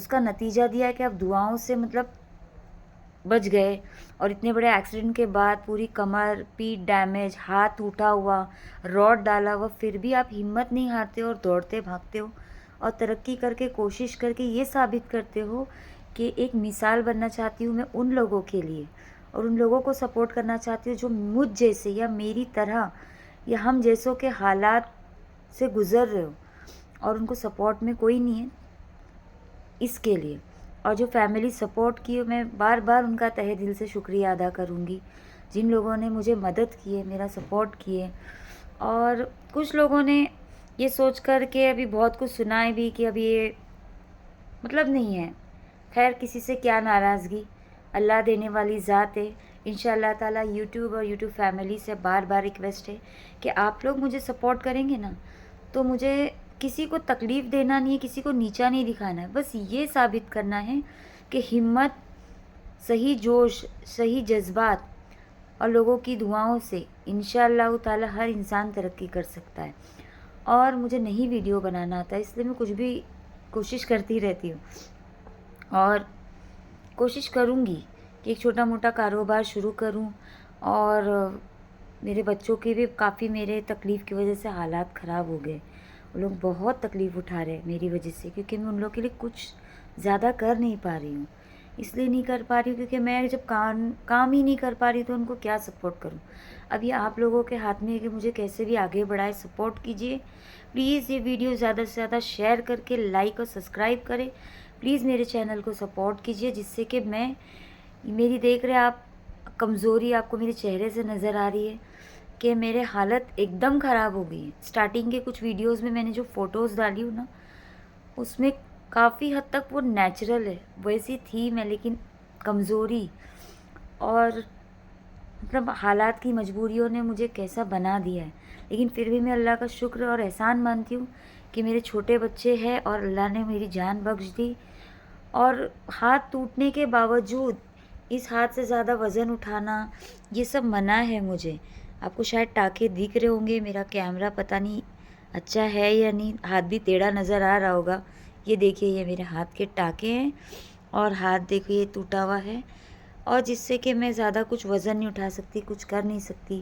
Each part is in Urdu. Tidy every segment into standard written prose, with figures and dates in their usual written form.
اس کا نتیجہ دیا ہے کہ آپ دعاؤں سے مطلب بچ گئے، اور اتنے بڑے ایکسیڈنٹ کے بعد پوری کمر پیٹھ ڈیمیج، ہاتھ ٹوٹا ہوا، راڈ ڈالا ہوا، پھر بھی آپ ہمت نہیں ہارتے اور دوڑتے بھاگتے ہو اور ترقی کر کے کوشش کر کے یہ ثابت کرتے ہو کہ ایک مثال بننا چاہتی ہوں میں ان لوگوں کے لیے، اور ان لوگوں کو سپورٹ کرنا چاہتی ہوں جو مجھ جیسے یا میری طرح یا ہم جیسوں کے حالات سے گزر رہے ہو، اور ان کو سپورٹ میں کوئی نہیں ہے اس کے لیے۔ اور جو فیملی سپورٹ کی، میں بار بار ان کا تہہ دل سے شکریہ ادا کروں گی، جن لوگوں نے مجھے مدد کی ہے، میرا سپورٹ کیے۔ اور کچھ لوگوں نے یہ سوچ کر کے ابھی بہت کچھ سنائے بھی کہ اب یہ مطلب نہیں ہے، خیر کسی سے کیا ناراضگی، اللہ دینے والی ذات ہے۔ انشاءاللہ تعالیٰ یوٹیوب اور یوٹیوب فیملی سے بار بار ریکویسٹ ہے کہ آپ لوگ مجھے سپورٹ کریں گے نا، تو مجھے کسی کو تکلیف دینا نہیں ہے، کسی کو نیچا نہیں دکھانا ہے، بس یہ ثابت کرنا ہے کہ ہمت، صحیح جوش، صحیح جذبات اور لوگوں کی دعاؤں سے انشاءاللہ تعالیٰ ہر انسان ترقی کر سکتا ہے۔ اور مجھے نہیں ویڈیو بنانا آتا، اس لیے میں کچھ بھی کوشش کرتی رہتی ہوں، اور کوشش کروں گی کہ ایک چھوٹا موٹا کاروبار شروع کروں۔ اور میرے بچوں کی بھی کافی میرے تکلیف کی وجہ سے حالات خراب ہو گئے، وہ لوگ بہت تکلیف اٹھا رہے ہیں میری وجہ سے، کیونکہ میں ان لوگوں کے لیے کچھ زیادہ کر نہیں پا رہی ہوں۔ اس لیے نہیں کر پا رہی ہوں کیونکہ میں جب کام ہی نہیں کر پا رہی تو ان کو کیا سپورٹ کروں۔ اب یہ آپ لوگوں کے ہاتھ میں ہے کہ مجھے کیسے بھی آگے بڑھائے، سپورٹ کیجیے پلیز۔ یہ ویڈیو زیادہ سے زیادہ شیئر کر کے لائک اور سبسکرائب کریں پلیز، میرے چینل کو سپورٹ کیجیے، جس سے کہ میری دیکھ رہے آپ کمزوری آپ کو میرے چہرے سے نظر آ رہی ہے کہ میرے حالت ایک دم خراب ہو گئی ہے۔ اسٹارٹنگ کے کچھ ویڈیوز میں نے جو فوٹوز ڈالی ہوں نا، اس میں کافی حد تک وہ نیچرل ہے، ویسی تھی میں، لیکن کمزوری اور مطلب حالات کی مجبوریوں نے مجھے کیسا بنا دیا ہے۔ لیکن پھر بھی میں اللہ کا شکر اور احسان مانتی ہوں کہ میرے چھوٹے بچے ہیں اور اللہ نے میری جان بخش دی، اور ہاتھ ٹوٹنے کے باوجود اس ہاتھ سے زیادہ وزن اٹھانا یہ سب منع ہے مجھے۔ آپ کو شاید ٹانکے دکھ رہے ہوں گے، میرا کیمرہ پتہ نہیں اچھا ہے یا نہیں، ہاتھ بھی ٹیڑھا نظر آ رہا ہوگا۔ یہ دیکھیے، یہ میرے ہاتھ کے ٹانکے ہیں اور ہاتھ دیکھیے یہ ٹوٹا ہوا ہے، اور جس سے کہ میں زیادہ کچھ وزن نہیں اٹھا سکتی، کچھ کر نہیں سکتی۔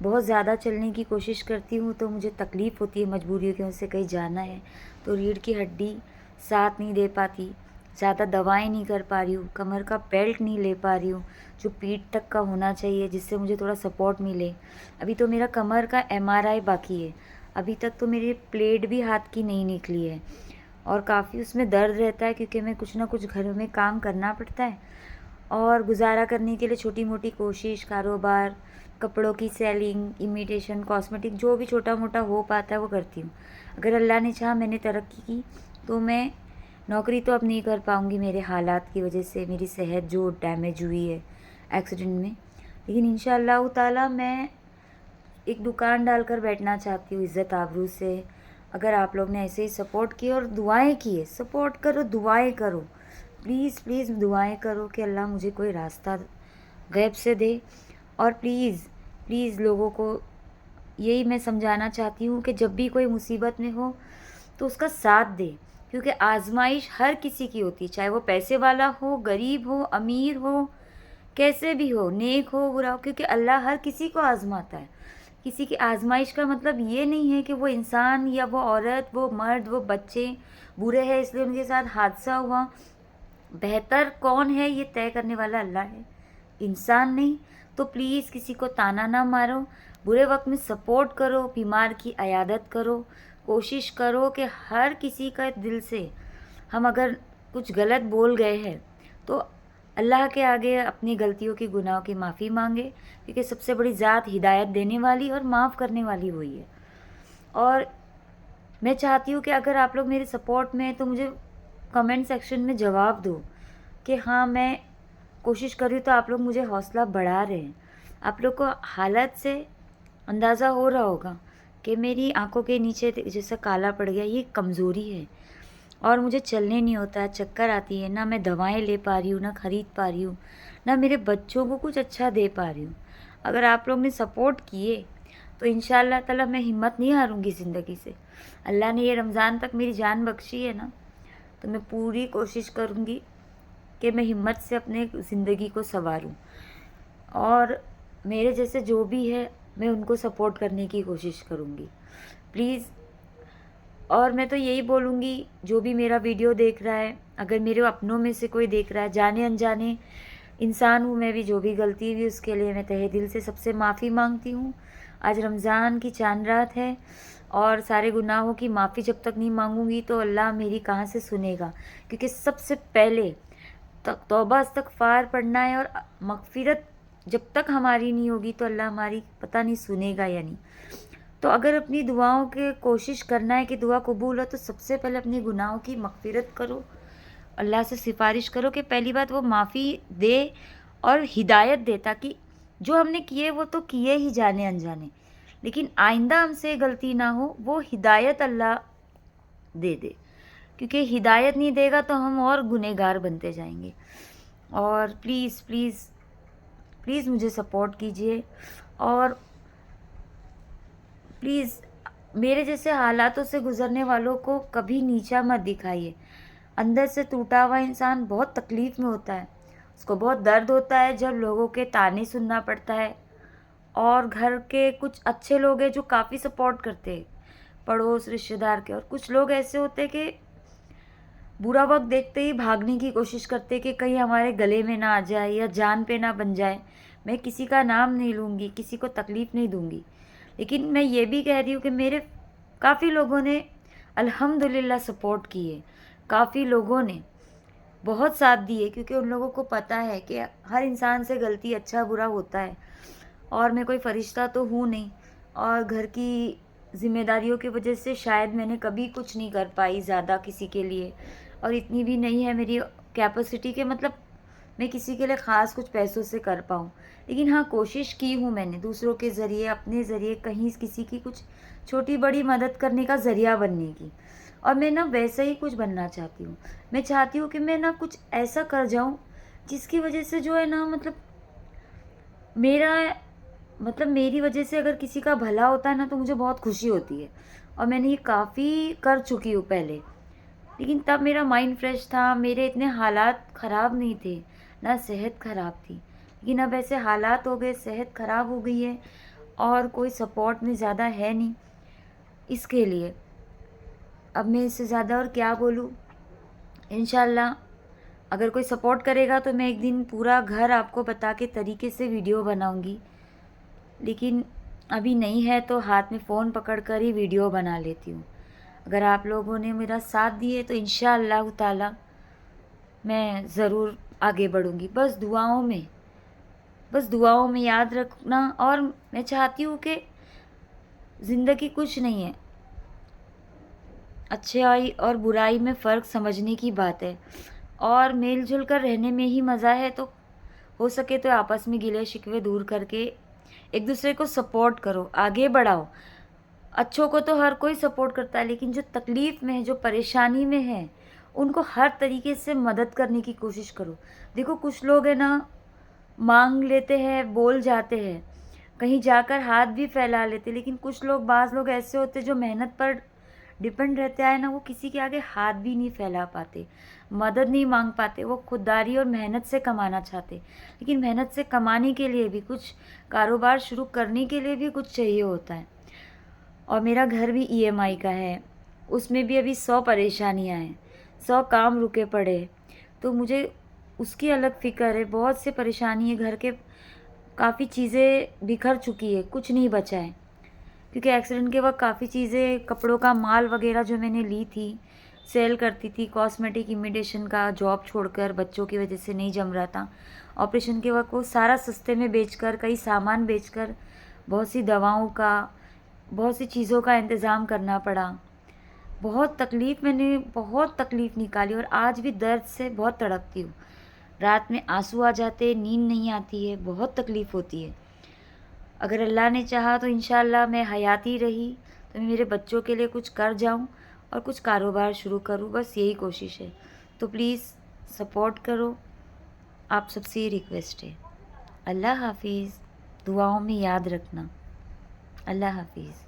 بہت زیادہ چلنے کی کوشش کرتی ہوں تو مجھے تکلیف ہوتی ہے، مجبوریوں کی وجہ سے کہیں جانا ہے تو ریڑھ کی ہڈی ساتھ نہیں دے پاتی، زیادہ دوائیں نہیں کر پا رہی ہوں، کمر کا بیلٹ نہیں لے پا رہی ہوں جو پیٹھ تک کا ہونا چاہیے، جس سے مجھے تھوڑا سپورٹ ملے۔ ابھی تو میرا کمر کا MRI باقی ہے، ابھی تک تو میری پلیٹ بھی ہاتھ کی نہیں نکلی ہے، اور کافی اس میں درد رہتا ہے کیونکہ میں کچھ نہ کچھ گھر میں کام کرنا پڑتا ہے، اور گزارا کرنے کے لیے چھوٹی موٹی کوشش، کاروبار، کپڑوں کی سیلنگ، امیٹیشن، کاسمیٹک، جو بھی چھوٹا موٹا ہو پاتا ہے وہ کرتی ہوں۔ اگر اللہ نے چاہا میں نے ترقی کی تو میں نوکری تو اب نہیں کر پاؤں گی میرے حالات کی وجہ سے، میری صحت جو ڈیمیج ہوئی ہے ایکسیڈنٹ میں، لیکن انشاءاللہ تعالیٰ میں ایک دکان ڈال کر بیٹھنا چاہتی ہوں عزت آبرو سے۔ اگر آپ لوگ نے ایسے ہی سپورٹ کیے اور دعائیں کیے، سپورٹ کرو، دعائیں کرو پلیز پلیز، دعائیں کرو کہ اللہ مجھے کوئی راستہ غیب سے دے، اور پلیز پلیز لوگوں کو یہی میں سمجھانا چاہتی ہوں کہ جب بھی کوئی مصیبت میں ہو تو اس کا ساتھ دے، کیونکہ آزمائش ہر کسی کی ہوتی ہے، چاہے وہ پیسے والا ہو، غریب ہو، امیر ہو، کیسے بھی ہو، نیک ہو، برا ہو، کیونکہ اللہ ہر کسی کو آزماتا ہے۔ کسی کی آزمائش کا مطلب یہ نہیں ہے کہ وہ انسان یا وہ عورت، وہ مرد، وہ بچے برے ہیں اس لیے ان کے ساتھ حادثہ ہوا۔ بہتر کون ہے یہ طے کرنے والا اللہ ہے، انسان نہیں۔ تو پلیز کسی کو تانا نہ مارو، برے وقت میں سپورٹ کرو، بیمار کی عیادت کرو، کوشش کرو کہ ہر کسی کا دل سے ہم اگر کچھ غلط بول گئے ہیں تو اللہ کے آگے اپنی غلطیوں کی، گناہوں کی معافی مانگے، کیونکہ سب سے بڑی ذات ہدایت دینے والی اور معاف کرنے والی وہی ہے۔ اور میں چاہتی ہوں کہ اگر آپ لوگ میرے سپورٹ میں ہیں تو مجھے کمنٹ سیکشن میں جواب دو کہ ہاں میں کوشش کر رہی ہوں، تو آپ لوگ مجھے حوصلہ بڑھا رہے ہیں۔ آپ لوگ کو حالت سے اندازہ ہو رہا ہوگا کہ میری آنکھوں کے نیچے جیسا کالا پڑ گیا، یہ کمزوری ہے، اور مجھے چلنے نہیں ہوتا ہے، چکر آتی ہے، نہ میں دوائیں لے پا رہی ہوں، نہ خرید پا رہی ہوں، نہ میرے بچوں کو کچھ اچھا دے پا رہی ہوں۔ اگر آپ لوگ نے سپورٹ کیے تو انشاءاللہ تعالیٰ میں ہمت نہیں ہاروں گی زندگی سے۔ اللہ نے یہ رمضان تک میری جان بخشی ہے نا، تو میں پوری کوشش کروں گی کہ میں ہمت سے اپنے زندگی کو سنواروں، اور میرے جیسے جو بھی ہے میں ان کو سپورٹ کرنے کی کوشش کروں گی پلیز۔ اور میں تو یہی بولوں گی، جو بھی میرا ویڈیو دیکھ رہا ہے، اگر میرے اپنوں میں سے کوئی دیکھ رہا ہے، جانے انجانے انسان ہوں میں بھی، جو بھی غلطی ہوئی اس کے لیے میں تہہ دل سے سب سے معافی مانگتی ہوں۔ آج رمضان کی چاند رات ہے، اور سارے گناہوں کی معافی جب تک نہیں مانگوں گی تو اللہ میری کہاں سے سنے گا، کیونکہ سب سے پہلے توبہ استغفار پڑھنا ہے، اور مغفرت جب تک ہماری نہیں ہوگی تو اللہ ہماری پتہ نہیں سنے گا یا نہیں۔ تو اگر اپنی دعاؤں کے کوشش کرنا ہے کہ دعا قبول ہو، تو سب سے پہلے اپنے گناہوں کی مغفرت کرو، اللہ سے سفارش کرو کہ پہلی بات وہ معافی دے اور ہدایت دے، تاکہ جو ہم نے کیے وہ تو کیے ہی جانے انجانے، لیکن آئندہ ہم سے غلطی نہ ہو، وہ ہدایت اللہ دے دے، کیونکہ ہدایت نہیں دے گا تو ہم اور گنہگار بنتے جائیں گے۔ اور پلیز پلیز پلیز مجھے سپورٹ کیجیے، اور پلیز میرے جیسے حالاتوں سے گزرنے والوں کو کبھی نیچا مت دکھائیے۔ اندر سے ٹوٹا ہوا انسان بہت تکلیف میں ہوتا ہے، اس کو بہت درد ہوتا ہے جب لوگوں کے طعنے سننا پڑتا ہے، اور گھر کے کچھ اچھے لوگ ہیں جو کافی سپورٹ کرتے ہیں، پڑوس رشتہ دار کے، اور کچھ لوگ ایسے ہوتے کہ برا وقت دیکھتے ہی بھاگنے کی کوشش کرتے کہ کہیں ہمارے گلے میں نہ آ جائے یا جان پہ نہ بن جائے۔ میں کسی کا نام نہیں لوں گی، کسی کو تکلیف نہیں دوں گی، لیکن میں یہ بھی کہہ رہی ہوں کہ میرے کافی لوگوں نے الحمدللہ سپورٹ کی ہے، کافی لوگوں نے بہت ساتھ دیے، کیونکہ ان لوگوں کو پتہ ہے کہ ہر انسان سے غلطی اچھا برا ہوتا ہے، اور میں کوئی فرشتہ تو ہوں نہیں، اور گھر کی ذمہ داریوں کی وجہ سے شاید میں نے کبھی کچھ نہیں کر پائی زیادہ کسی کے لیے، اور اتنی بھی نہیں ہے میری کیپیسٹی کہ مطلب میں کسی کے لیے خاص کچھ پیسوں سے کر پاؤں، لیکن ہاں کوشش کی ہوں میں نے دوسروں کے ذریعے، اپنے ذریعے کہیں کسی کی کچھ چھوٹی بڑی مدد کرنے کا ذریعہ بننے کی، اور میں نا ویسا ہی کچھ بننا چاہتی ہوں۔ میں چاہتی ہوں کہ میں نا کچھ ایسا کر جاؤں جس کی وجہ سے جو ہے نا میری وجہ سے اگر کسی کا بھلا ہوتا ہے نا تو مجھے بہت خوشی ہوتی ہے، اور میں نے یہ کافی کر چکی ہوں پہلے، لیکن تب میرا مائنڈ فریش تھا، میرے اتنے حالات خراب نہیں تھے، نہ صحت خراب تھی، لیکن اب ایسے حالات ہو گئے، صحت خراب ہو گئی ہے، اور کوئی سپورٹ میں زیادہ ہے نہیں، اس کے لیے اب میں اس سے زیادہ اور کیا بولوں۔ انشاءاللہ اگر کوئی سپورٹ کرے گا تو میں ایک دن پورا گھر آپ کو بتا کے طریقے سے ویڈیو بناؤں گی، لیکن ابھی نہیں ہے تو ہاتھ میں فون پکڑ کر ہی ویڈیو بنا لیتی ہوں۔ اگر آپ لوگوں نے میرا ساتھ دیے تو انشاءاللہ تعالی میں ضرور آگے بڑھوں گی، بس دعاؤں میں یاد رکھنا، اور میں چاہتی ہوں کہ زندگی کچھ نہیں ہے، اچھائی اور برائی میں فرق سمجھنے کی بات ہے، اور مل جل کر رہنے میں ہی مزہ ہے، تو ہو سکے تو آپس میں گلے شکوے دور کر کے ایک دوسرے کو سپورٹ کرو، آگے بڑھاؤ۔ اچھوں کو تو ہر کوئی سپورٹ کرتا ہے، لیکن جو تکلیف میں ہے، جو پریشانی میں ہے، ان کو ہر طریقے سے مدد کرنے کی کوشش کرو۔ دیکھو کچھ لوگ ہیں نا، مانگ لیتے ہیں، بول جاتے ہیں، کہیں جا کر ہاتھ بھی پھیلا لیتے، لیکن بعض لوگ ایسے ہوتے جو محنت پر ڈپینڈ رہتے ہیں نا، وہ کسی کے آگے ہاتھ بھی نہیں پھیلا پاتے، مدد نہیں مانگ پاتے، وہ خودداری اور محنت سے کمانا چاہتے، لیکن محنت سے کمانے کے لیے بھی کچھ، کاروبار شروع کرنے کے لیے بھی کچھ چاہیے ہوتا ہے۔ اور میرا گھر بھی EMI کا ہے، اس میں بھی ابھی 100 پریشانیاں ہیں، 100 کام رکے پڑے، تو مجھے اس کی الگ فکر ہے، بہت سے پریشانی ہے، گھر کے کافی چیزیں بکھر چکی ہے، کچھ نہیں بچا ہے، کیونکہ ایکسیڈنٹ کے وقت کافی چیزیں، کپڑوں کا مال وغیرہ جو میں نے لی تھی، سیل کرتی تھی، کاسمیٹک امیٹیشن کا جاب چھوڑ کر، بچوں کی وجہ سے نہیں جم رہا تھا، آپریشن کے وقت وہ سارا سستے میں بیچ کر، کئی سامان بیچ کر، بہت سی دواؤں کا، بہت سی چیزوں کا انتظام کرنا پڑا، بہت تکلیف نکالی، اور آج بھی درد سے بہت تڑپتی ہوں، رات میں آنسو آ جاتے، نیند نہیں آتی ہے، بہت تکلیف ہوتی ہے۔ اگر اللہ نے چاہا تو انشاءاللہ میں حیاتی رہی تو میں میرے بچوں کے لیے کچھ کر جاؤں اور کچھ کاروبار شروع کروں، بس یہی کوشش ہے، تو پلیز سپورٹ کرو، آپ سب سے یہ ریکویسٹ ہے۔ اللہ حافظ، دعاؤں میں یاد رکھنا، اللہ حافظ۔